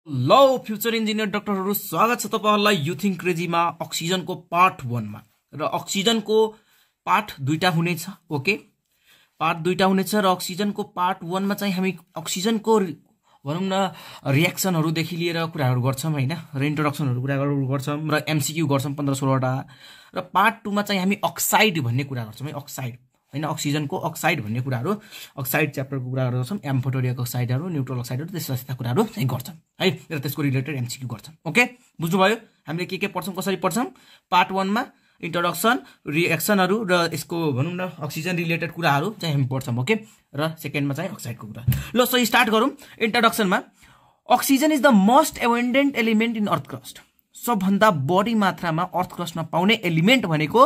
लो future engineer डाक्टरहरु स्वागत छ तपाईहरुलाई युथिङ क्रेजीमा अक्सिजनको पार्ट 1 मा र अक्सिजनको पार्ट दुईटा हुनेछ। ओके, पार्ट दुईटा हुनेछ र अक्सिजनको पार्ट 1 मा चाहिँ हामी अक्सिजनको भनौं न रिएक्सनहरु देखि लिएर कुराहरु गर्छौं हैन, र इन्ट्रोडक्सनहरु कुराहरु गर्छौं र एमसीक्यू गर्छौं 15-16 वटा, र पार्ट 2 मा चाहिँ हामी अक्साइड भन्ने कुरा गर्छौं है। अक्साइड हैन, अक्सिजनको अक्साइड भन्ने कुराहरु, अक्साइड च्याप्टरको कुराहरु गर्छौं, एम्फोटेरिक अक्साइडहरु, न्यूट्रल अक्साइडहरु, त्यस्ता कुराहरु चाहिँ गर्छौं है, र त्यसको रिलेटेड एमसीक्यू गर्छौं। ओके, बुझ्नु भयो हामीले के पढ्छौं, कसरी पढ्छौं। पार्ट 1 मा इन्ट्रोडक्सन, रिएक्सनहरु र यसको भनौं न अक्सिजन रिलेटेड कुराहरु चाहिँ हामी पढ्छौं। ओके, र सेकेन्डमा चाहिँ अक्साइडको कुरा। ल सो स्टार्ट गरौँ। इन्ट्रोडक्सनमा oxygen is the most abundant element in earth crust. सबभन्दा बढी मात्रामा अर्थ क्रस्टमा पाउने एलिमेन्ट भनेको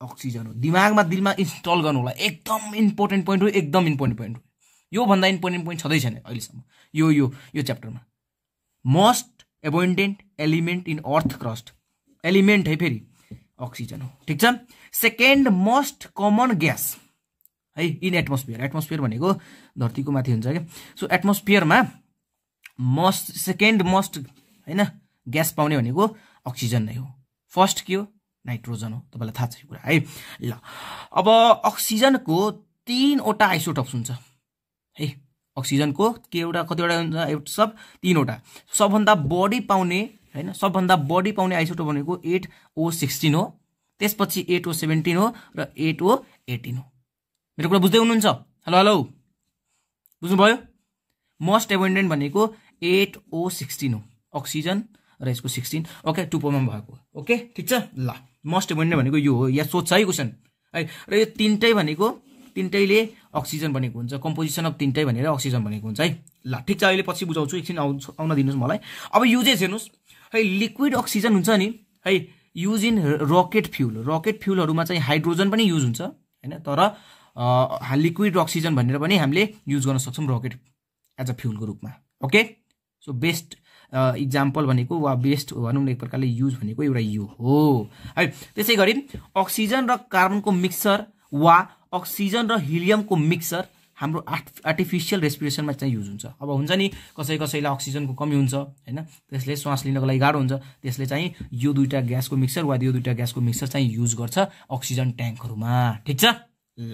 अक्सिजन हो। दिमागमा दिलमा इन्स्टल गर्नु होला, एकदम इम्पोर्टेन्ट पोइन्ट हो, एकदम इम्पोर्टेन्ट पोइन्ट हो। यो भन्दा इम्पोर्टेन्ट पोइन्ट छँदै छैन अहिलेसम्म यो च्याप्टरमा। Most abundant element in earth crust, element है फेरि अक्सिजन हो, ठीक छ। सेकेन्ड मोस्ट कमन ग्यास है इन एटमोस्फियर। एटमोस्फियर भनेको धरतीको माथि हुन्छ के। सो एटमोस्फियरमा सेकेन्ड मोस्ट हैन ग्यास पाउने भनेको अक्सिजन नै हो। फर्स्ट के हो, नाइट्रोजन हो, तपाईलाई थाहा छ यो कुरा है। ल अब अक्सिजनको 3 वटा आइसोटोप्स हुन्छ है। अक्सिजनको कतिवटा हुन्छ, सब 3 वटा। सबभन्दा बढी पाउने हैन, सबभन्दा बढी पाउने आइसोटोप भनेको 8O16 हो, त्यसपछि 8O17 हो र 8O18 हो। मेरो कुरा बुझ्दै हुनुहुन्छ? हेलो हेलो, बुझ्नुभयो? मोस्ट एबन्डेन्ट भनेको 8O16 हो, अक्सिजन र यसको 16 ओके 2 मा भएको। ओके, ठीक छ। ल मोस्ट एबन्डेन्ट भनेको यो हो, या सोध्छ है क्वेशन है। र यो तीनटै भनेको तीनटैले अक्सिजन बनेको हुन्छ, कम्पोजिसन अफ तीनटै भनेर अक्सिजन बनेको हुन्छ है। ल ठीक छ, अहिले पछि बुझाउँछु, एकछिन आउन दिनुस् मलाई। अब युजेस हेर्नुस् है। लिक्विड अक्सिजन हुन्छ नि है, use in rocket fuel. Rocket फ्युलहरुमा चाहिँ हाइड्रोजन पनि युज हुन्छ हैन, तर लिक्विड अक्सिजन भनेर पनि हामीले युज गर्न सक्छौं रकेट एज अ फ्युलको रूपमा। ओके, सो बेस्ट इक्जाम्पल भनेको वा बेस्ट भनौं न एक प्रकारले युज भनेको एउटा यो हो है। त्यसैगरी अक्सिजन र कार्बनको मिक्सचर वा अक्सिजन र हिलियमको मिक्सचर हाम्रो आर्टिफिशियल रेस्पिरेसनमा चाहिँ युज हुन्छ। अब हुन्छ नि कसैलाई अक्सिजनको कमी हुन्छ हैन, त्यसले श्वास लिनको लागि गाह्रो हुन्छ, त्यसले चाहिँ यो दुईटा ग्यासको मिक्सचर वा यो दुईटा ग्यासको मिक्सचर चाहिँ युज गर्छ अक्सिजन ट्याङ्कहरुमा, ठीक छ। ल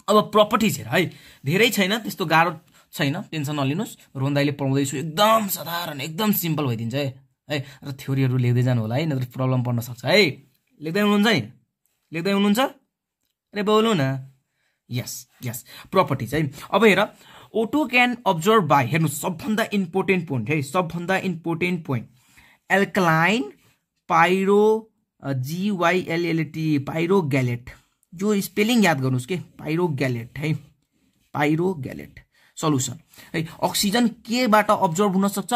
अब प्रपर्टिज हेर है, धेरै छैन, त्यस्तो गाह्रो छैन, टेन्सन नलिनुस्। रोन्दाइले पढाउँदैछु, एकदम साधारण एकदम सिम्पल भइदिन्छ है। र थ्योरीहरु लेख्दै जानु होला है, नत्र प्रब्लम पर्न सक्छ है। लेख्दै हुनुहुन्छ है? लेख्दै हुनुहुन्छ? अरे बोल्नु न। यस यस, प्रपर्टिज है। अब हेर, O2 क्यान अब्जर्भ बाई, हेर्नु सबभन्दा इम्पोर्टेन्ट पोइन्ट है, सबभन्दा important point, alkaline pyro GYLLT पाइरोग्यालेट। यो स्पेलिङ याद गर्नुस् के, पाइरोग्यालेट है, पाइरोग्यालेट सल्युसन है। अक्सिजन केबाट अब्जर्भ हुन सक्छ,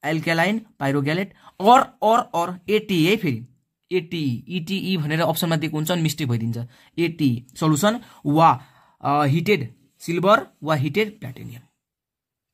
एल्कालाइन पाइरोग्यालेट और ATE है, फेरि ATE ETE भनेर अप्सनमा दिएको हुन्छ, मिस्टेक भइदिन्छ। ATE सल्युसन वा हिटेड सिल्भर वा हिटेड प्लाटिनियम,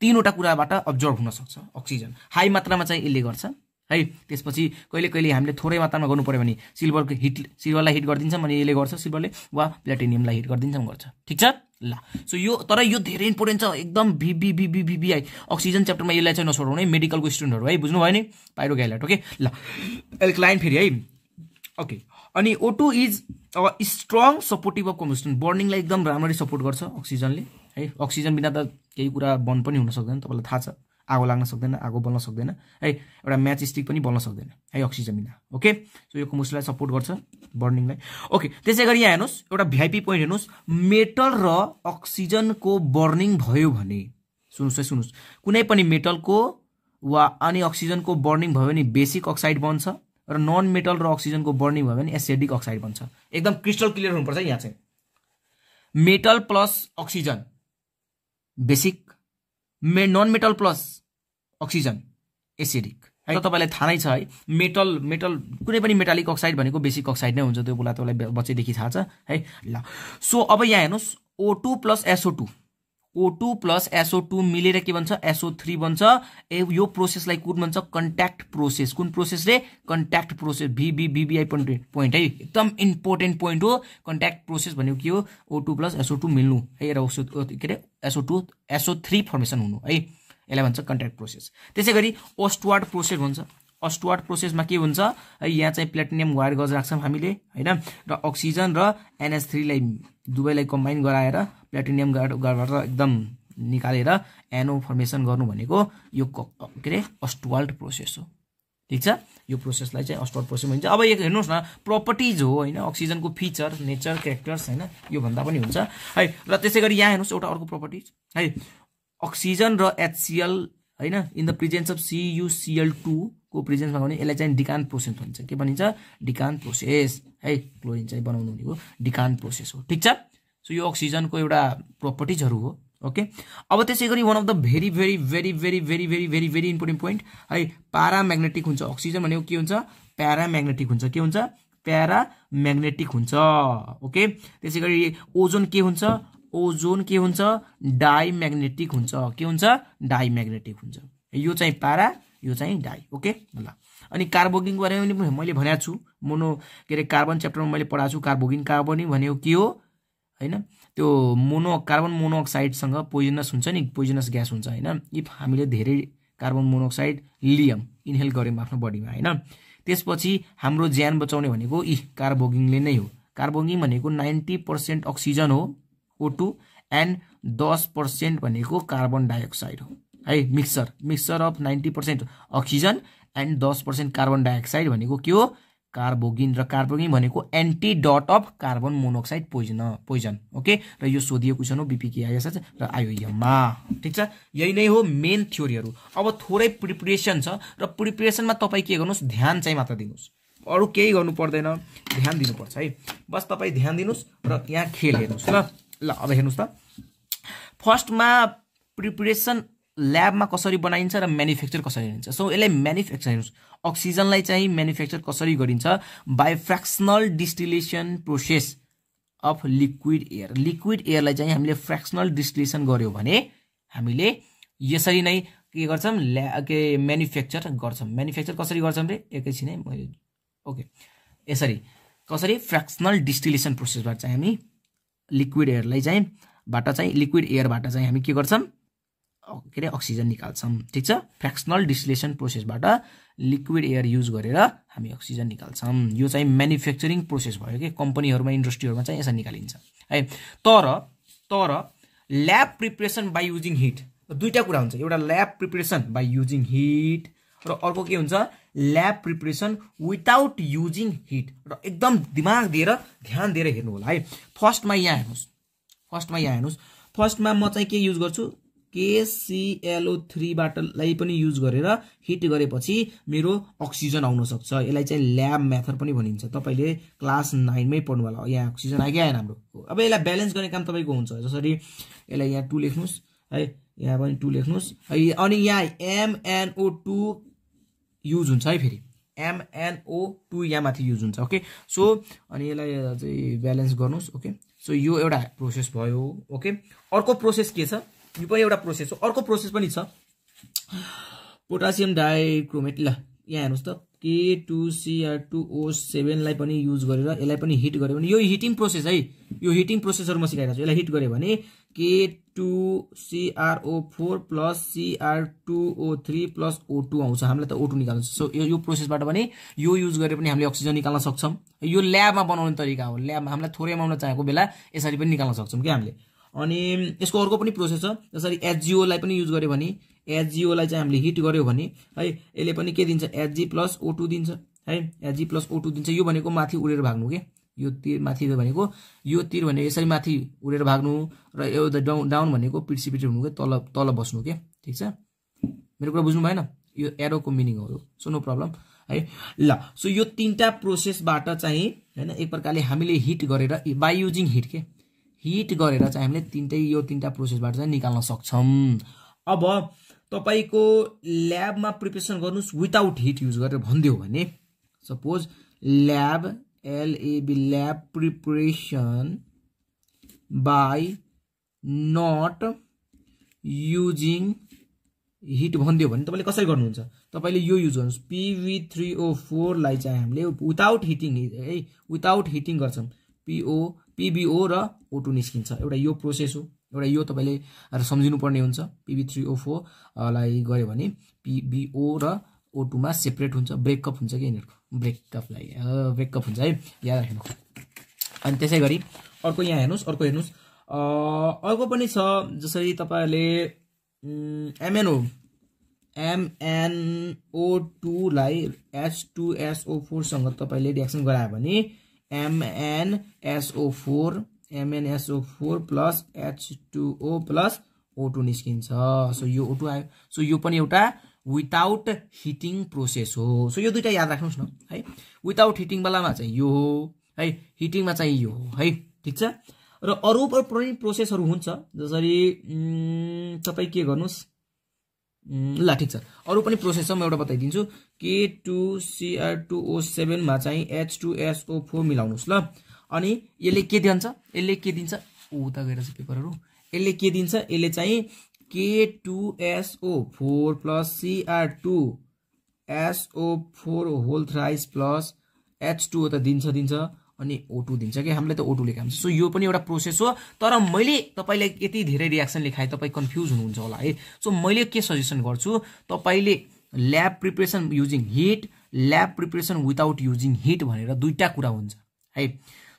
3 वटा कुराबाट अब्जर्भ हुन सक्छ अक्सिजन। हाई मात्रामा चाहिँ यसले गर्छ है। त्यसपछि कहिले कहिले हामीले थोरै मात्रामा गर्नु पर्यो भने सिल्भरलाई हिट गरिदिन्छ भने यसले गर्छ, सिल्भरले वा प्लाटिनियमलाई हिट गरिदिन्छ गर्छ, ठीक छ। ल सो यो, तर यो धेरै इम्पोर्टेन्ट छ, एकदम VVVVVI अक्सिजन च्याप्टरमा यसलाई चाहिँ नछोड्नु है, मेडिकलको स्टुडेन्टहरु है, बुझ्नु भयो नि। पाइरोग्यालेट ओके। ल एल्कलाइन फेरि है। ओके, अनि O2 is strong supportive of combustion, बर्निङलाई एकदम राम्ररी सपोर्ट गर्छ अक्सिजनले है। अक्सिजन बिना त केही कुरा बर्न पनि हुन सक्दैन, तपाईलाई थाहा छ। आगो लाग्न सक्दैन, आगो बल्न सक्दैन है, एउटा म्याच स्टिक पनि बल्न सक्दैन है अक्सिजन बिना। ओके, सो यो कम्बस्टनलाई सपोर्ट गर्छ, बर्निङलाई। ओके, त्यसैगरी यहाँ हेर्नुस्, एउटा VIP पोइन्ट हेर्नुस्, मेटल र अक्सिजनको बर्निङ भयो भने, सुन्नुस्, कुनै पनि मेटलको वा अनि अक्सिजनको बर्निङ भयो भने बेसिक अक्साइड बन्छ, र नन मेटल र अक्सिजनको बर्निङ भयो भने एसिडिक अक्साइड बन्छ। एकदम क्रिस्टल क्लियर हुनुपर्छ यहाँ चाहिँ। Metal plus oxygen basic, non metal plus oxygen acidic है। तपाईलाई थाहा नै छ है, मेटल कुनै पनि मेटालिक अक्साइड भनेको बेसिक अक्साइड नै हुन्छ, त्यो बोला तपाईलाई बच्चैदेखि थाहा छ है। ल सो अब यहाँ हेर्नुस्, O2 plus SO2, O2 plus SO2 मिलेर के बन्छ, SO3 बन्छ। यो प्रोसेसलाई कुन भन्छ, कन्ट्याक्ट प्रोसेस। कुन प्रोसेस रे, कन्ट्याक्ट प्रोसेस। VVVI पोइन्ट है, एकदम इम्पोर्टेन्ट पोइन्ट हो। कन्ट्याक्ट प्रोसेस भनेको के हो, O2 प्लस SO2 मिल्नु है, र के अरे SO3 फर्मेसन हुनु है। यसलाई भन्छ कन्ट्याक्ट प्रोसेस। त्यसैगरी ओस्टवार्ड प्रोसेस भन्छ। ओस्टवार्ड प्रोसेसमा के हुन्छ है, यहाँ चाहिँ प्लेटिनियम वायर गज राख्छौँ हामीले हैन, र अक्सिजन र NH3 लाई दुवैलाई कम्बाइन गराएर प्लेटिनियम गरबाट एकदम निकालेर एनो फर्मेसन गर्नु भनेको यो के रे ओस्टवार्ड प्रोसेस हो। ठीक छ, यो प्रोसेसलाई चाहिँ ओस्टवार्ड प्रोसेस भनिन्छ। अब यो हेर्नुस् न प्रोपर्टिज हो हैन, अक्सिजनको फीचर, नेचर, क्यारेक्टर्स हैन, यो भन्दा पनि हुन्छ है। र त्यसैगरी यहाँ हेर्नुस् एउटा अर्को प्रोपर्टिज है, अक्सिजन र HCl हैन in the presence of CuCl2 को प्रेजेन्समा भने यसलाई चाहिँ डिकान प्रोसेस भनिन्छ। के भनिन्छ? डिकान प्रोसेस है, क्लोरिन चाहिँ बनाउनु भनेको डिकान प्रोसेस हो। ठीक छ, सो यो अक्सिजनको एउटा प्रोपर्टिजहरु हो। ओके, अब त्यसैगरी one of the very very very very very very very very important point है, प्याराम्याग्नेटिक हुन्छ। अक्सिजन भनेको के हुन्छ? प्याराम्याग्नेटिक हुन्छ। के हुन्छ? प्याराम्याग्नेटिक हुन्छ। ओके, त्यसैगरी ओजोन के हुन्छ? ओजोन के हुन्छ? डाइम्याग्नेटिक हुन्छ। के हुन्छ? डाइम्याग्नेटिक हुन्छ। यो चाहिँ प्यारा, यो चाहिँ डाइ। ओके ल, अनि कार्बोगिनको बारेमा पनि मैले भनेको छु, मोनो के रे कार्बन च्याप्टरमा मैले पढाएको छु। कार्बोगिन भनेको के हो हैन, त्यो कार्बन मोनोअक्साइडसँग पोइजनस हुन्छ नि, पोइजनस ग्यास हुन्छ हैन। इफ हामीले धेरै कार्बन मोनोअक्साइड लियम इनहेल गर्यौं आफ्नो बडीमा हैन, त्यसपछि हाम्रो ज्यान बचाउने भनेको कार्बोगिनले नै हो। कार्बोगिन भनेको 90% अक्सिजन हो O2 एन्ड 10% भनेको कार्बन डाइअक्साइड हो है। Mixture of 90% oxygen and 10% carbon dioxide भनेको के हो? कार्बोगिन। र कार्बोगिन भनेको antidote of carbon monoxide poison. Okay, र यो सोधिएको क्वेशन हो BPKIS र IOM-मा। ठीक छ, यही नै हो मेन थ्योरीहरु। अब थोरै प्रिपरेसन छ, र प्रिपरेसनमा तपाई के गर्नुस्? ध्यान चाहिँ मात्र दिनुस्, अरु केही गर्नु पर्दैन, ध्यान दिनुपर्छ है। बस तपाई ध्यान दिनुस् र यहाँ खेल हेर्नुस् ल। अब हेर्नुस् त, फर्स्टमा प्रिपरेसन ल्याबमा कसरी बनाइन्छ र म्यानुफ्याक्चर कसरी गरिन्छ। सो यसलाई म्यानुफ्याक्चर हेर्नुस्, अक्सिजनलाई चाहिँ म्यानुफ्याक्चर कसरी गरिन्छ? By fractional distillation process of liquid air. Liquid एयरलाई चाहिँ हामीले फ्र्याक्सनल डिस्टिलेसन गर्यो भने हामीले यसरी नै के गर्छौं? म्यानुफ्याक्चर गर्छौं। म्यानुफ्याक्चर कसरी गर्छौं रे? एकैछिन है मैले। ओके, यसरी कसरी? फ्र्याक्सनल डिस्टिलेसन प्रोसेसबाट चाहिँ हामी लिक्विड एयरलाई चाहिँ लिक्विड एयरबाट चाहिँ हामी के गर्छौं? के रे अक्सिजन निकाल्छौं। ठीक छ, फ्र्याक्सनल डिस्टिलेसन प्रोसेसबाट लिक्विड एयर युज गरेर हामी अक्सिजन निकाल्छौं। यो चाहिँ म्यानुफ्याक्चरिङ प्रोसेस भयो के, कम्पनीहरुमा इन्डस्ट्रीहरुमा चाहिँ यसरी निकालिन्छ है। तर lab preparation by using heat, दुईटा कुरा हुन्छ। एउटा lab preparation by using heat र अर्को के हुन्छ? Lab preparation without using heat. र एकदम दिमाग दिएर ध्यान दिएर हेर्नु होला है। फर्स्टमा यहाँ हेर्नुस्, फर्स्टमा म चाहिँ के युज गर्छु? KClO3 बाटलाई पनि युज गरेर हिट गरेपछि मेरो अक्सिजन आउन सक्छ। यसलाई चाहिँ ल्याब मेथड पनि भनिन्छ। तपाईले क्लास 9 मै पढ्नु होला। यहाँ अक्सिजन आयो कि आएन हाम्रो? अब यसलाई ब्यालेन्स गर्ने काम तपाईको हुन्छ। जसरी यसलाई यहाँ 2 लेख्नुस् है, यहाँ पनि 2 लेख्नुस् है, अनि यहाँ MnO2 युज हुन्छ है, फेरि MnO2 यहाँ माथि युज हुन्छ। ओके, सो अनि यसलाई चाहिँ ब्यालेन्स गर्नुस्। ओके, सो यो एउटा प्रोसेस भयो। ओके, अर्को प्रोसेस के छ? यो पनि एउटा प्रोसेस हो। अर्को प्रोसेस पनि छ पोटासियम डाइक्रोमेट। ल यहाँ हेर्नुस् त, K2Cr2O7 लाई पनि युज गरेर यसलाई पनि हिट गर्यो भने यो हिटिङ प्रोसेस है। यो हिटिङ प्रोसेसहरु म सिकाइरहेको छु। यसलाई हिट गर्यो भने K2Cr0 plus Cr2O3 plus O2 आउँछ। हामीलाई त O2 निकाल्नु छ। सो यो प्रोसेसबाट पनि यो युज गरेर पनि हामीले अक्सिजन निकाल्न सक्छौं। यो ल्याबमा बनाउने तरिका हो। ल्याबमा हामीलाई थोरै अमाउन्टमा चाहिएको बेला यसरी पनि निकाल्न सक्छौं के हामीले। अनि यसको अर्को पनि प्रोसेस छ। जसरी HGO लाई पनि युज गर्यो भने, HGO लाई चाहिँ हामीले हिट गर्यो भने है, यसले पनि के दिन्छ? Hg प्लस O2 दिन्छ है। Hg प्लस O2 दिन्छ। यो भनेको माथि उडेर भाग्नु के, यो तीर माथि भनेको, यो तीर भनेको यसरी माथि उडेर भाग्नु, र यो डाउन भनेको प्रिसिपिटेट हुनु के, तल बस्नु के। ठीक छ, मेरो कुरा बुझ्नु भएन? यो एरोको मिनिङ हो। सो नो प्रब्लम है। ल, सो यो तीनटा प्रोसेसबाट चाहिँ हैन एक प्रकारले हामीले हिट गरेर बाइ युजिङ हिट के, हिट गरेर चाहिँ हामीले यो तीनटा प्रोसेसबाट चाहिँ निकाल्न सक्छौं। अब तपाईको ल्याबमा प्रिपरेसन गर्नुस् विदाउट हिट युज गरेर भन्दियो भने, suppose lab lab preparation by not using heat भन्दियो भने तपाईले कसरी गर्नुहुन्छ? तपाईले यो युज गर्नुस्, PB3O4 लाई चाहिँ हामीले विदाउट हिटिङ है, विदाउट हिटिङ गर्छौं। PBO र O2 निस्किन्छ। एउटा यो प्रोसेस हो एउटा यो तपाईले सम्झिनु पर्ने हुन्छ Pb3O4 लाई गरे भने PbO र O2 मा सेपरेट हुन्छ ब्रेकअप हुन्छ के यिनीहरुको ब्रेकअप हुन्छ है याद राख्नु अनि त्यसैगरी अर्को यहाँ हेर्नुस् अर्को पनि छ जसरी तपाईले MnO2 लाई H2SO4 सँग तपाईले रिएक्सन गरायो भने MnSO4 plus H2O plus O2 निस्किन्छ सो यो O2 आयो सो यो पनि एउटा विदाउट हिटिङ प्रोसेस हो सो यो दुईटा याद राख्नुस् न है विदाउट हिटिङ वालामा चाहिँ यो हो है हिटिङमा चाहिँ यो हो है ठीक छ र अरु पनि प्रोसेसहरु हुन्छ जसरी तपाई के गर्नुस् ल ठीक छ अरु पनि प्रोसेस छ म एउटा बताइदिन्छु K2Cr2O7 मा चाहिँ H2SO4 मिलाउनुस् ल अनि यसले के दिन्छ उता गएर चाहिँ पेपरहरु यसले के दिन्छ यसले चाहिँ K2SO4 plus Cr2SO4 whole thrice plus H2O त दिन्छ अनि O2 दिन्छ के हामीले त O2 लेख्या हुन्छ सो यो पनि एउटा प्रोसेस हो तर मैले तपाईलाई यति धेरै रिएक्सन लेखाए तपाई कन्फ्युज हुनुहुन्छ होला है सो मैले के सजेसन गर्छु तपाईले lab preparation using hit lab preparation without using hit भनेर दुईटा कुरा हुन्छ है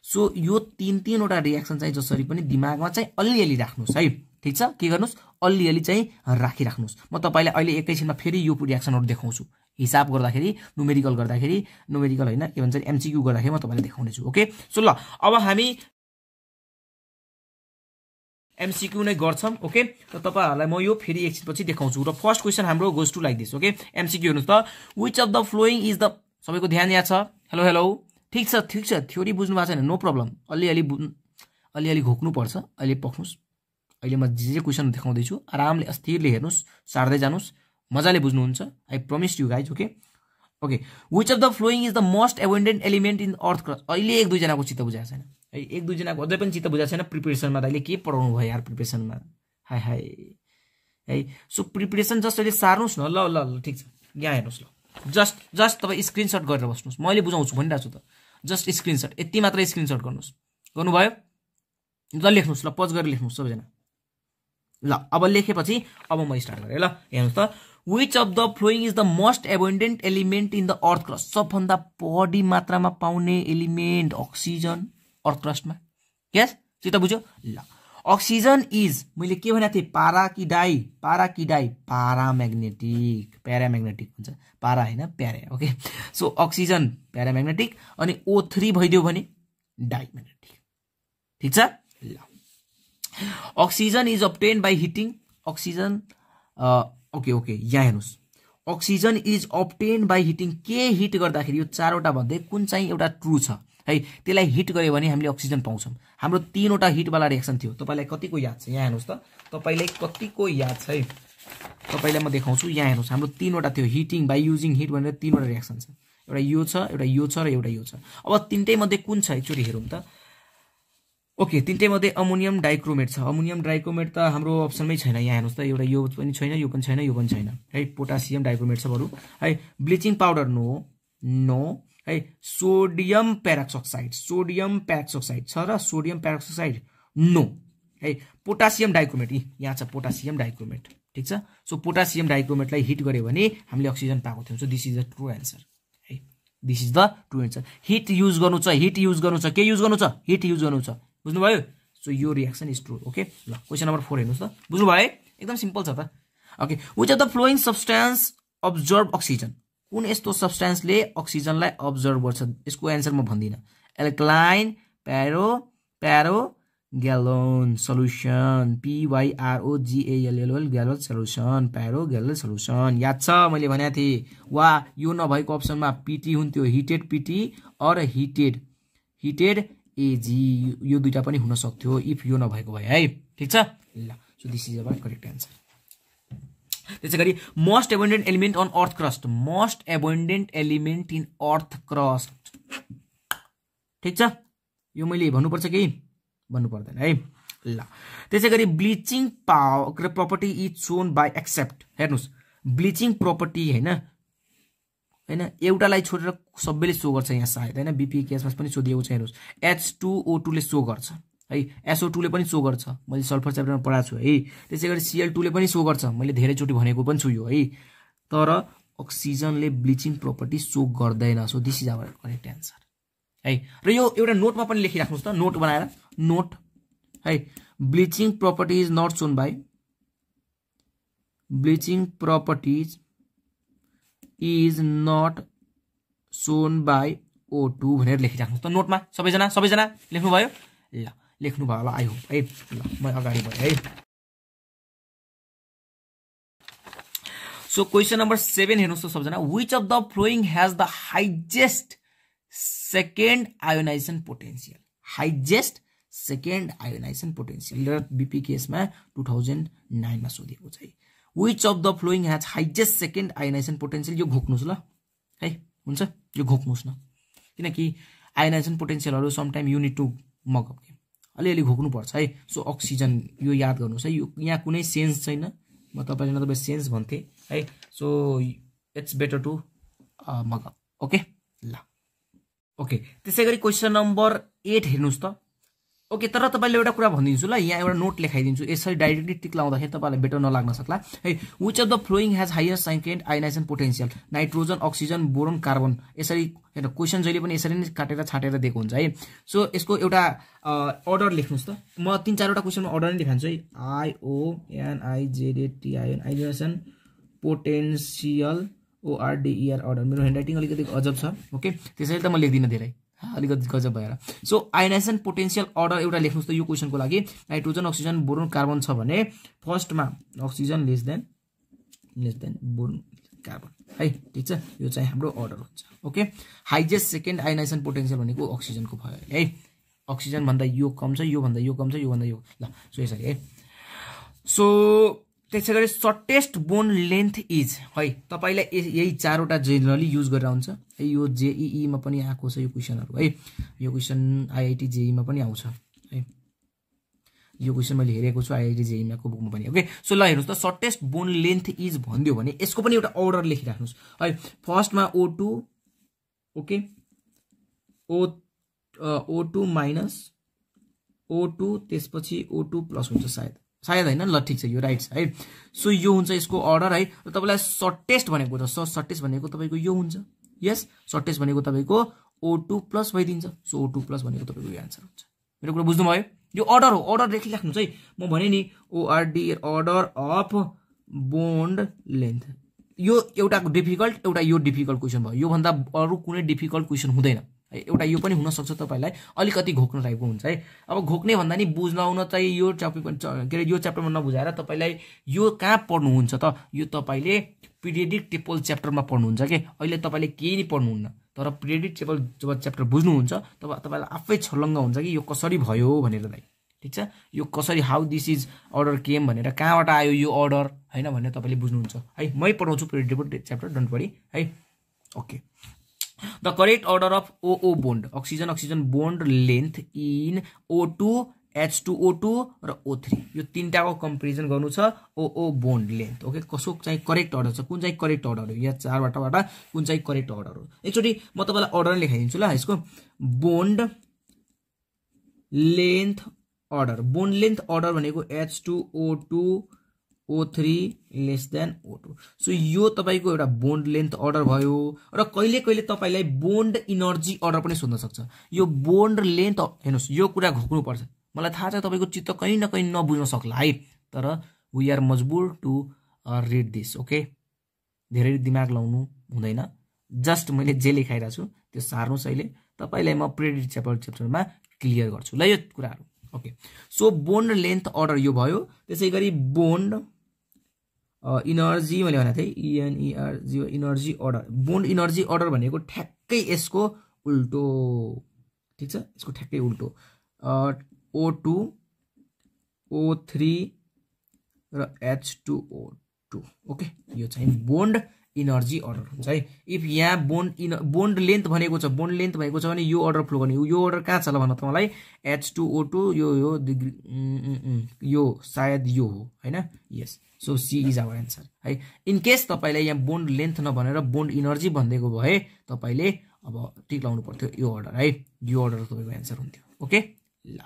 सो यो तीन वटा रिएक्सन चाहिँ जसरी पनि दिमागमा चाहिँ अलि राख्नुस् है ठीक छ के गर्नुस् अलि चाहिँ राखिराख्नुस् म तपाईलाई अहिले एकैछिनमा फेरि यो रिएक्सनहरु देखाउँछु हिसाब गर्दाखेरि न्युमेरिकल हैन के भन्छ एमसीक्यू गर्दाखेरि म तपाईलाई देखाउने छु ओके सो ल अब हामी एमसीक्यू नै गर्छौं ओके त तपाईहरुलाई म यो फेरि एकछिनपछि देखाउँछु र फर्स्ट क्वेशन हाम्रो goes to like this okay MCQ हेर्नुस् त which of the following is the सबैको ध्यान यहाँ छ हेलो ठीक छ थ्योरी बुझ्नु भएको छैन नो प्रब्लम अलि घोक्नु पर्छ अहिले पक्नुस् अहिले म जे क्वेशन देखाउँदै छु आरामले अस्थिरले हेर्नुस् सार्दै जानुस् मजाले बुझ्नुहुन्छ I promise you guys okay which of the following is the most abundant element in earth crust अहिले एक दुई जनाको चित्त बुझाएको छैन है एक दुई जनाको अझै पनि चित्त बुझाएको छैन प्रिपरेसनमा दाइले के पढाउनु भयो यार प्रिपरेसनमा हाय है सो प्रिपरेसन जस्ट अहिले सार्नुस् न ल ठीक छ यहाँ हेर्नुस् ल जस्ट तपाई स्क्रिनशट गरेर बस्नुस् मैले बुझाउँछु भनिरहेको छु त जस्ट स्क्रिनशट यति मात्र स्क्रिनशट गर्नुभयो ल लेख्नुस् ल पज गरेर लेख्नुस् सबैजना ल अब लेखेपछि अब म स्टार्ट गरे ल हेर्नुस् त which of the following is the most abundant element in the earth crust सबभन्दा बढी मात्रामा पाउने एलिमेन्ट अक्सिजन अर्थ क्रस्टमा यस चित्त बुझ्यो ल अक्सिजन इज मैले के भनेको थिएँ पारा कि डाई प्याराम्याग्नेटिक हुन्छ पारा हैन प्यारा ओके सो अक्सिजन प्याराम्याग्नेटिक अनि O3 भइदियो भने डाइम्याग्नेटिक ठीक छ ल oxygen is obtained by heating oxygen okay यहाँ हेर्नुस् oxygen is obtained by heating के हिट गर्दाखेरि यो चारवटा मध्ये कुन चाहिँ एउटा ट्रु छ है त्यसलाई हिट गर्यो भने हामीले अक्सिजन पाउँछौं हाम्रो तीनवटा हिट वाला रिएक्सन थियो तपाईलाई कतिको याद छ यहाँ हेर्नुस् त तपाईलाई कतिको याद छ है तपाईलाई म देखाउँछु यहाँ हेर्नुस् हाम्रो तीनवटा थियो हिटिङ बाइ युजिङ हिट भनेर तीनवटा रिएक्सन छ एउटा यो छ र एउटा यो छ अब तीनटै मध्ये कुन छ एकचोटी हेरौँ त ओके तीनटै मध्ये अमोनियम डाइक्रोमेट छ अमोनियम डाइक्रोमेट त हाम्रो अप्सनमै छैन यहाँ हेर्नुस् त एउटा यो पनि छैन यो पनि छैन है पोटासियम डाइक्रोमेट छ बरु है ब्लिचिङ पाउडर नो है सोडियम पेरोक्साइड छ र सोडियम पेरोक्साइड नो है पोटासियम डाइक्रोमेट यहाँ छ पोटासियम डाइक्रोमेट ठीक छ सो पोटासियम डाइक्रोमेटलाई हिट गर्यो भने हामीले अक्सिजन पाएको थियौं so this is the true answer है this is the true answer heat use गर्नु छ हिट युज गर्नु छ बुझ्नुभयो सो यो रिएक्सन इज ट्रु ओके ल क्वेशन नम्बर 4 हेर्नुस् त बुझ्नुभयो एकदम सिम्पल छ त okay which of the following substance observe oxygen कुन यस्तो सब्स्टेन्सले अक्सिजनलाई अब्जर्भ गर्छ यसको आन्सर म भन्दिन एल्कलाइन प्यारो ग्यालोन सल्युसन PYROGALLON ग्यालोन सल्युसन प्यारो ग्यालोन सल्युसन याद छ मैले भनेको थिए वा यो नभएको अप्सनमा पिटी हुन्थ्यो heated PT or heated AG यो दुईटा पनि हुन सक्थ्यो इफ यो नभएको भए है ठीक छ ल so this is about correct answer त्यसैगरी most abundant element on earth crust ठीक छ यो मैले भन्नुपर्छ कि भन्नु पर्दैन है ल त्यसैगरी bleaching power property is shown by except हेर्नुस् ब्लिचिङ प्रपर्टी हैन एउटालाई छोडेर सबैले सो गर्छ यहाँ सायद हैन बीपी केसमा पनि सोधिएको छ हेर्नुस् H2O2 ले सो गर्छ है SO2 ले पनि सो गर्छ मैले सल्फर च्याप्टरमा पढाएको छु है त्यसैगरी Cl2 ले पनि सो गर्छ मैले धेरैचोटी भनेको पनि छु यो है तर अक्सिजनले ब्लिचिङ प्रोपर्टी सो गर्दैन so this is our correct answer है र यो एउटा नोटमा पनि लेखिराख्नुस् त नोट बनाएर नोट है bleaching property is not shown by bleaching properties is not shown by O2 भनेर लेखिराख्नुस् त नोटमा सबैजना लेख्नु भयो ल लेख्नु भयो होला आई होप है ल म अगाडि बढे है सो क्वेशन नम्बर 7 हेर्नुस् त सबजना which of the following has the highest second ionisation potential highest second ionisation potential र बीपी केसमा 2009 मा सोधिएको छ which of the following has highest second ionisation potential यो घोक्नुस् ल है हुन्छ यो घोक्नुस् न किनकि आयोनाइजेसन पोटेन्शियलहरु some time you need to mug up अलिअलि घोक्नु पर्छ है सो अक्सिजन यो याद गर्नुस् है यो यहाँ कुनै सेन्स छैन म तपाईलाई नभए सेन्स भन्थे है so it's better to mug up okay ल ओके त्यसैगरी क्वेशन नम्बर 8 हेर्नुस् त ओके तर तपाईले एउटा कुरा भनिदिन्छु ल यहाँ एउटा नोट लेखाइदिन्छु यसरी डाइरेक्टली टिक लाउँदाखेरि तपाईलाई बेटर नलाग्न सक्ला है which of the following has highest second ionisation potential nitrogen oxygen boron carbon यसरी हेर्नु क्वेशन जहिले पनि यसरी नै काटेर छाटेर दिएको हुन्छ है सो यसको एउटा अर्डर लेख्नुस् त म 3-4 वटा क्वेशनमा अर्डर नै लेखान्छु है IONIZETION ionisation potential ORDER order मेरो ह्यान्डराइटिङ अलिकति अजब छ ओके त्यसैले त म लेख्दिन धेरै अलिकति गजब भएर सो आयोनाइजेसन पोटेन्शियल अर्डर एउटा लेख्नुस् त यो क्वेशनको लागि नाइट्रोजन अक्सिजन बोरोन कार्बन छ भने फर्स्टमा oxygen less than boron carbon है ठीक छ यो चाहिँ हाम्रो अर्डर हुन्छ okay highest second ionisation potential भनेको अक्सिजनको भयो है अक्सिजन भन्दा यो कम छ यो भन्दा यो कम छ यो भन्दा यो ल सो यसरी है सो त्यसैगरी सर्टेस्ट बोन लेन्थ इज है तपाईलाई यही 4 वटा जेनरली युज गरेर हुन्छ है यो जेईई मा पनि आएको छ यो क्वेशनहरु है यो क्वेशन आईआईटी जेईई मा पनि आउँछ है यो क्वेशन मैले हेरेको छु आईआईटी जेईई मा को बुकमा पनि ओके सो ल हेर्नुस् त सर्टेस्ट बोन लेन्थ इज भन्दियो भने यसको पनि एउटा अर्डर लेखिराख्नुस् है फर्स्टमा O2 okay O2 minus O2 त्यसपछि O2 प्लस हुन्छ सायद हैन ल ठीक छ यो राइट छ है सो यो हुन्छ यसको अर्डर है र तपाईलाई सर्टेस्ट भनेको त सर्टेस्ट भनेको तपाईको यो हुन्छ यस सर्टेस्ट भनेको तपाईको O2 plus भइदिन्छ so O2 plus भनेको तपाईको यो आन्सर हुन्छ मेरो कुरा बुझ्नु भयो यो अर्डर हो अर्डर लेखिराख्नुस् है म भने नि ORD order of bond length यो एउटा डिफिकल्ट एउटा यो डिफिकल्ट क्वेशन भयो यो भन्दा अरु कुनै डिफिकल्ट क्वेशन हुँदैन एउटा यो पनि हुन सक्छ तपाईलाई अलिकति घोक्न टाइपको हुन्छ है अब घोक्ने भन्दा नि बुझ्नाउन चाहिँ यो टपिक पनि के यो च्याप्टरमा नबुझाएर तपाईलाई यो कहाँ पढ्नुहुन्छ त यो तपाईले पिरियडिक टेबल च्याप्टरमा पढ्नुहुन्छ के अहिले तपाईले केही नि पढ्नुहुन्न तर पिरियडिक टेबल जब च्याप्टर बुझ्नुहुन्छ तब तपाईलाई आफै छलङ्ग हुन्छ कि यो कसरी भयो भनेर दाइ ठीक छ यो कसरी how this is order came भनेर कहाँबाट आयो यो अर्डर हैन भन्ने तपाईले बुझ्नुहुन्छ है मै पढाउँछु periodic table chapter don't worry है okay The correct order of OO bond oxygen bond length in O2 H2O2 र O3 यो तीनटाको कम्पेरिजन गर्नु छ OO bond length ओके कसो चाहिँ करेक्ट अर्डर छ कुन चाहिँ करेक्ट अर्डर हो यहाँ 4 वटाबाट कुन चाहिँ करेक्ट अर्डर हो एकचोटी म तपाईलाई अर्डर लेखाइदिन्छु ल यसको बोन्ड लेन्थ अर्डर भनेको H2O2 O3 less than O2 so यो तपाईको एउटा बोन्ड लेन्थ अर्डर भयो र कहिले कहिले तपाईलाई बोन्ड इनर्जी अर्डर पनि सोध्न सक्छ यो बोन्ड लेन्थ हेर्नुस् यो कुरा घोक्नु पर्छ मलाई थाहा छ तपाईको चित्त कहीं न कहीं नबुझ्न सक्ला है तर वी आर मजबुर टु रिड दिस ओके धेरै दिमाग लाउनु हुँदैन जस्ट मैले जे लेखाइरा छु त्यो सार्नुस् अहिले तपाईलाई म प्रेडिक्ट च्याप्टरमा क्लियर गर्छु ल यो कुराहरु okay so bond length order यो भयो त्यसैगरी बोन्ड इनर्जी मैले भने थिए ENERG energy order bond energy order भनेको ठ्याक्कै यसको उल्टो ठीक छ यसको ठ्याक्कै उल्टो O2 O3 र H2O2 ओके यो चाहिँ बोन्ड इनर्जी अर्डर हुन्छ है इफ यहाँ बोन्ड लेन्थ भनेको छ बोन्ड लेन्थ भएको छ भने यो अर्डर फ्लो गर्ने यो अर्डर कहाँ छ ल भन्न त मलाई H2O2 यो सायद यो हो हैन yes so C is our answer है इन केस तपाईलाई यहाँ बोन्ड लेन्थ नभनेर बोन्ड इनर्जी भन्देको भए तपाईले अब टिक लाउनु पर्थ्यो यो अर्डर है यो अर्डर तपाईको आन्सर हुन्थ्यो ओके ल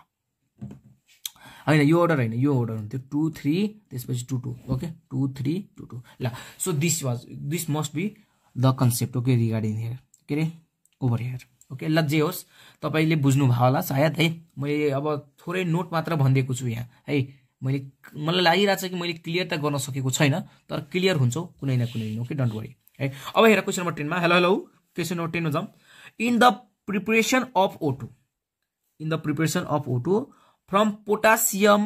होइन यो अर्डर होइन, यो अर्डर हुन्थ्यो 2 3 त्यसपछि 2 2 ओके 2 3 2 2 ल। So this must be the concept okay regarding here के अरे ओभर हियर ओके। ल जे होस् तपाईँले बुझ्नुभयो होला सायद है। मैले अब थोरै नोट मात्र भनिदिएको छु यहाँ है। मलाई लागिरहेको छ कि मैले क्लियर त गर्न सकेको छैन, तर क्लियर हुन्छौ कुनै न कुनै दिन ओके, डोन्ट वरी है। अब हेर क्वेसन नम्बर 10 मा, हेलो हेलो क्वेसन नम्बर 10 मा जाउँ। In the preparation of O2, in the preparation of O2 from potassium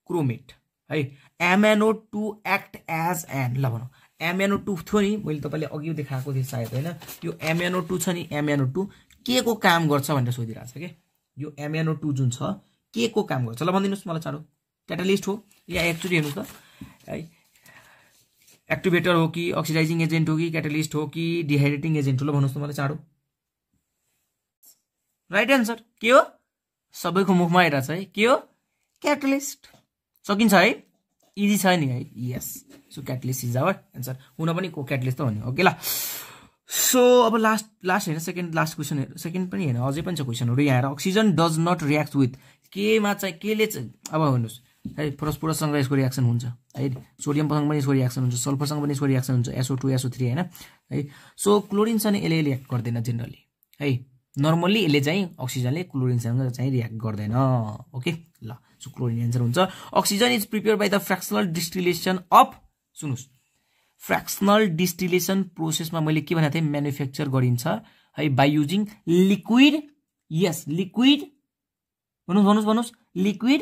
chromate है MnO2 एक्ट एज एन, ल भनौँ MnO2 थियो नि मैले तपाईँले अघि देखाएको थिएँ सायद होइन। यो MnO2 छ नि, MnO2 के को काम गर्छ भनेर सोधिरहेको छ के। यो MnO2 जुन छ के को काम गर्छ ल भनिदिनुहोस् मलाई चाँडो। क्याटालिस्ट हो या एक्चुअली हेर्नुहोस् त है, एक्टिभेटर हो कि अक्सिडाइजिङ एजेन्ट हो कि क्याटालिस्ट हो कि डिहाइड्रेटिङ एजेन्ट हो, ल भन्नुहोस् त मलाई चाँडो। राइट एन्सर के हो? सबैको मुखमा आइरहेको छ है, के हो? क्याटालिस्ट। सकिन्छ है, इजी छ नि है। यस, so catalyst is our answer. हुन पनि को क्याटालिस्ट त भन्यो ओके ल। सो अब लास्ट होइन, सेकेन्ड लास्ट क्वेसन, सेकेन्ड पनि होइन अझै पनि छ क्वेसनहरू यहाँ। Oxygen does not react with केमा चाहिँ केले चाहिँ, अब हेर्नुहोस् है फस्फोरससँग यसको रियाक्सन हुन्छ है, सोडियमसँग पनि यसको रियाक्सन हुन्छ, सल्फरसँग पनि यसको रियाक्सन हुन्छ, SO2 SO3 होइन है। सो क्लोरिनसँग यसले रियाक्ट गर्दैन जेनरली है। नर्मल्ली यसले चाहिँ अक्सिजनले क्लोरिनसँग चाहिँ रियाक्ट गर्दैन ओके ल। सो क्लोरिन एन्सर हुन्छ। Oxygen is prepare by the fractional distillation of, सुन्नुहोस् फ्र्याक्सनल डिस्टिलेसन प्रोसेसमा मैले के भनेको थिएँ, म्यानुफ्याक्चर गरिन्छ है बाई युजिङ लिक्विड, यस लिक्विड, भन्नुहोस् liquid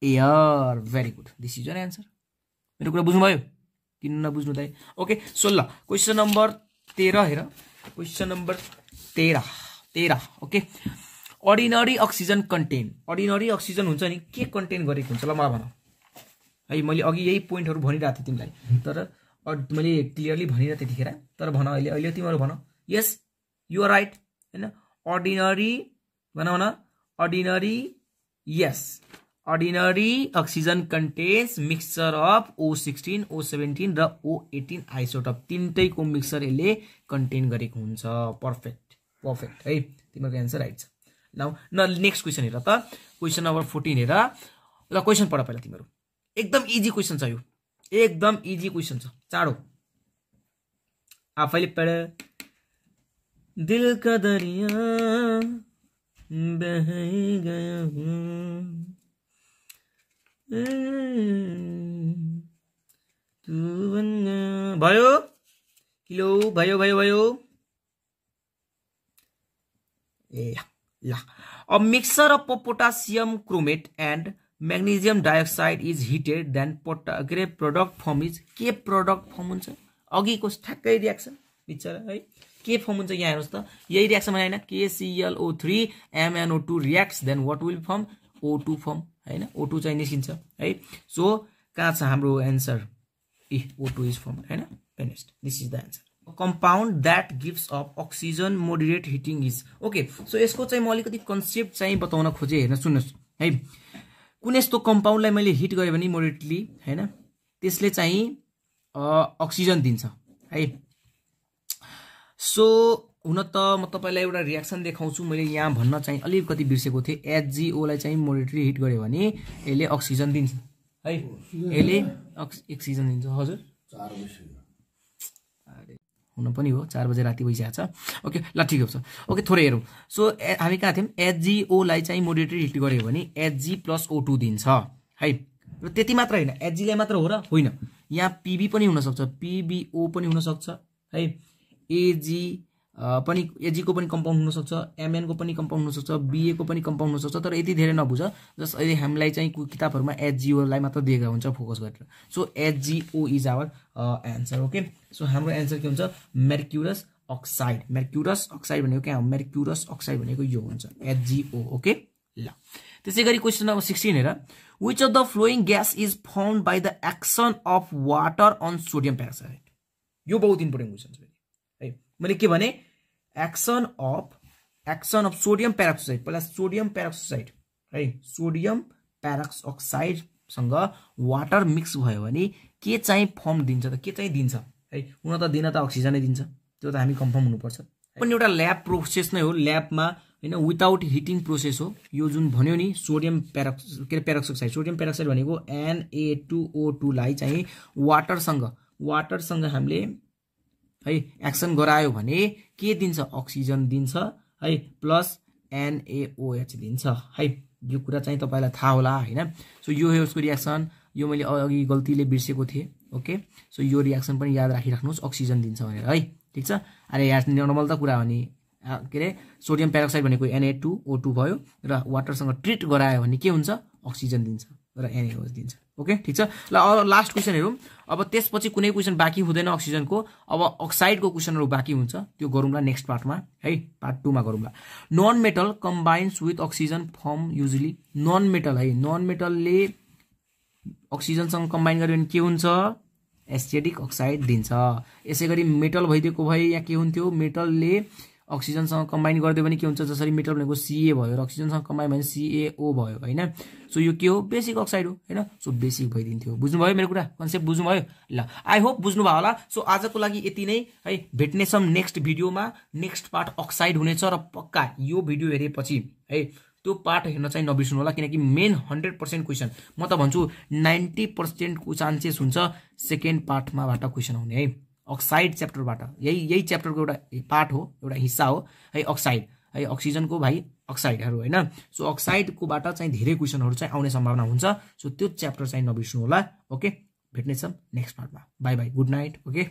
air. Very good, this is your answer. मेरो कुरा बुझ्नुभयो किन नबुझ्नु त ओके। सो ल क्वेसन नम्बर 13 हेर, question number 13 okay. Ordinary oxygen contain, ordinary oxygen हुन्छ नि के कन्टेन गरेको हुन्छ ल मलाई भन है। मैले अघि यही पोइन्टहरू भनिरहेको थिएँ तिमीलाई, तर मैले क्लियरली भनिरहेको थिएँ त्यतिखेर, तर भन अहिले तिमीहरू भन। यस यु आर राइट होइन। अर्डिनरी भन ordinary, yes ordinary oxygen contents mixture of O16 O17 र O18 आइसोटप, तीनटैको मिक्सचर यसले कन्टेन गरेको हुन्छ। पर्फेक्ट है, तिमीहरूको एन्सर राइट छ। नाउ नेक्स्ट क्वेसन हेर त, क्वेसन नम्बर 14 हेर। ल क्वेसन पढ पहिला तिमीहरू, एकदम इजी क्वेसन छ यो, एकदम इजी क्वेसन छ, चाँडो आफैले पढ। दिल का दरिया बह गया तू बन गया, भयो किलो भयो ए ल। A mixture of potassium chromate and magnesium dioxide is heated, then product form is के product form हुन्छ अघिको ठ्याक्कै रियाक्सन बिचरा है। के फर्म हुन्छ यहाँ हेर्नुहोस् त, यही रियाक्सन होइन, KClO3 MnO2 reacts, then what will form O2 form हैन, O2 चाहिँ निस्किन्छ है। सो कहाँ छ हाम्रो एन्सर, O2 इज फर्म हैन, finished, this is the answer. Compound that gives off oxygen moderate heating is okay. So यसको चाहिँ म अलिकति कन्सेप्ट चाहिँ बताउन खोजेँ, हेर्न सुन्नुहोस् है। कुन यस्तो कम्पाउन्डलाई मैले हिट गरेँ भने मोडरेटली हैन, त्यसले चाहिँ अक्सिजन दिन्छ है। सो हुन त म तपाईलाई एउटा रियाक्सन देखाउँछु, मैले यहाँ भन्न चाहिँ अलिकति बिर्सेको थिएँ। HgO लाई चाहिँ मोडरेटली हिट गर्यो भने यसले अक्सिजन दिन्छ है, यसले अक्सिजन दिन्छ। हजुर हुन पनि हो, 4 बजे राति भइसकेको छ ओके ल, ठिक छ ओके। थोरै हेरौँ। सो हामी कहाँ थियौँ, HgO लाई चाहिँ मोडरेटली हिट गर्यो भने Hg + O2 दिन्छ है। र त्यति मात्र होइन, Hg लाई मात्र हो र होइन, यहाँ Pb पनि हुनसक्छ, PbO पनि हुनसक्छ है, Ag को पनि कम्पाउन्ड हुनसक्छ, Mn को पनि कम्पाउन्ड हुनसक्छ, Ba को पनि कम्पाउन्ड हुनसक्छ, तर यति धेरै नबुझ। जस अहिले हामीलाई चाहिँ किताबहरूमा HgO लाई मात्र दिएका हुन्छ फोकस गरेर। So HgO is our answer okay. So हाम्रो एन्सर के हुन्छ, मर्क्युरस अक्साइड। मर्क्युरस अक्साइड भनेको के हो, मर्क्युरस अक्साइड भनेको यो हुन्छ HgO ओके ल। त्यसैगरी क्वेसन नम्बर 16 हेर, which of the following gas is formed by the action of water on sodium peroxide. यो बहुत इम्पोर्टेन्ट क्वेसन छ है। मैले के भने, एक्सन अफ सोडियम पेरोक्साइड, पहिला सोडियम पेरोक्साइड है, सोडियम पेरोक्साइड सँग वाटर मिक्स भयो भने के चाहिँ फर्म दिन्छ त, के चाहिँ दिन्छ है। हुन त दिन त अक्सिजनै दिन्छ, त्यो त हामी कन्फर्म हुनुपर्छ। पनि एउटा ल्याब प्रोसेस नै हो, ल्याबमा हैन विदाउट हिटिङ प्रोसेस हो यो जुन भन्यो नि सोडियम पेरोक्साइड सोडियम पेरोक्साइड भनेको Na2O2 लाई चाहिँ वाटरसँग हामीले है एक्सन गरायो भने के दिन्छ अक्सिजन दिन्छ है प्लस NaOH दिन्छ है यो कुरा चाहिँ तपाईलाई थाहा होला हैन सो यो हो यसको रियाक्सन यो मैले अघि गल्तीले बिर्सेको थिए ओके सो यो रियाक्सन पनि याद राखिराख्नुस् अक्सिजन दिन्छ भनेर है ठीक छ अरे यार नर्मल त कुरा हो नि के रे सोडियम पेरोक्साइड भनेको Na2O2 भयो र वाटरसँग ट्रिट गरायो भने के हुन्छ अक्सिजन दिन्छ र NaOH दिन्छ ओके ठीक छ ल लास्ट क्वेशन हेरौं अब त्यसपछि कुनै क्वेशन बाँकी हुँदैन अक्सिजनको अब अक्साइडको क्वेशनहरु बाँकी हुन्छ त्यो गरौँला नेक्स्ट पार्टमा है पार्ट 2 मा गरौँला non metal combines with oxygen form usually non metal है नन मेटलले अक्सिजनसँग कम्बाइन गर्यो भने के हुन्छ एसिडिक अक्साइड दिन्छ यसैगरी मेटल भइदिएको भए यहाँ के हुन्थ्यो मेटलले अक्सिजनसँग कम्बाइन गर्दियो भने के हुन्छ जसरी मेटल भनेको Ca भयो र अक्सिजनसँग कम्बाइन भने CaO भयो हैन सो यो के हो बेसिक अक्साइड हो हैन सो बेसिक भइदिन्थ्यो बुझ्नुभयो मेरो कुरा कन्सेप्ट बुझ्नुभयो ल आई होप बुझ्नुभयो होला सो आजको लागि यति नै है भेट्नेछौं नेक्स्ट भिडियोमा नेक्स्ट पार्ट अक्साइड हुनेछ र पक्का यो भिडियो हेरेपछि है त्यो पार्ट हेर्न चाहिँ नबिर्सनु होला किनकि मेन 100% क्वेशन म त भन्छु 90% को चान्सेस हुन्छ सेकेन्ड पार्टमाबाट क्वेशन आउने है अक्साइड च्याप्टरबाट यही च्याप्टरको एउटा पार्ट हो एउटा हिस्सा हो है अक्साइड है अक्सिजनको भाइ अक्साइडहरु हैन सो अक्साइडकोबाट चाहिँ धेरै क्वेशनहरु चाहिँ आउने सम्भावना हुन्छ सो त्यो च्याप्टर चाहिँ नबिर्सनु होला ओके भेट्नेछौं नेक्स्ट पार्टमा bye bye good night okay